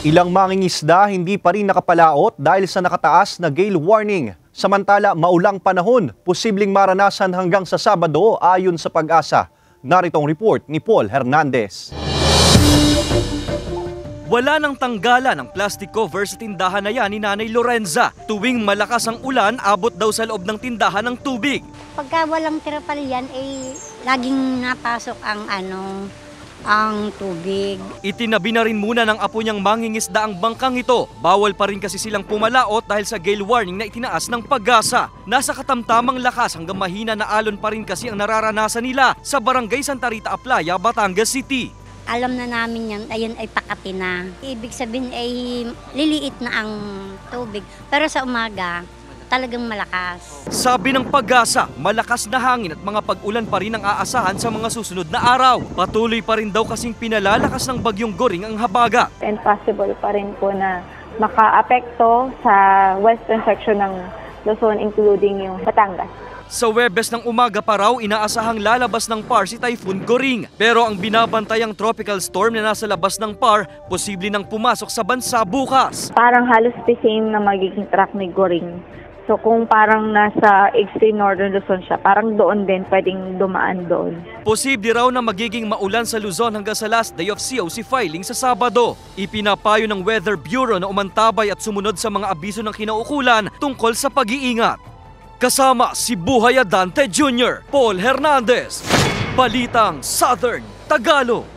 Ilang mangingisda hindi pa rin nakapalaot dahil sa nakataas na gale warning. Samantala, maulang panahon, posibleng maranasan hanggang sa Sabado ayon sa Pag-asa. Narito ang report ni Paul Hernandez. Wala nang tanggalan ng plastic cover sa tindahan na yan ni Nanay Lorenza. Tuwing malakas ang ulan, abot daw sa loob ng tindahan ng tubig. Pagka walang tirapal yan, laging napasok ang tubig. Itinabi na rin muna ng apo niyang mangingisda ang bangkang ito. Bawal pa rin kasi silang pumalaot dahil sa gale warning na itinaas ng Pag-asa. Nasa katamtamang lakas hanggang mahina na alon pa rin kasi ang nararanasan nila sa Barangay Santa Rita Aplaya, Batangas City. Alam na namin yan, ayun ay Pakati na. Ibig sabihin ay liliit na ang tubig. Pero sa umaga, talagang malakas. Sabi ng Pag-asa, malakas na hangin at mga pag-ulan pa rin ang aasahan sa mga susunod na araw. Patuloy pa rin daw kasing pinalalakas ng bagyong Goring ang habagat. And possible pa rin po na maka-apekto sa western section ng Luzon including yung Batangas. Sa Huwebes ng umaga pa raw, inaasahang lalabas ng PAR si Typhoon Goring. Pero ang binabantayang tropical storm na nasa labas ng PAR, posible nang pumasok sa bansa bukas. Parang halos the same na magiging track ni Goring. So kung parang nasa extreme northern Luzon siya, parang doon din pwedeng dumaan doon. Posible raw na magiging maulan sa Luzon hanggang sa last day of COC filing sa Sabado. Ipinapayo ng Weather Bureau na umantabay at sumunod sa mga abiso ng kinaukulan tungkol sa pag-iingat. Kasama si Buhay Adante Jr., Paul Hernandez, Balitang Southern Tagalog.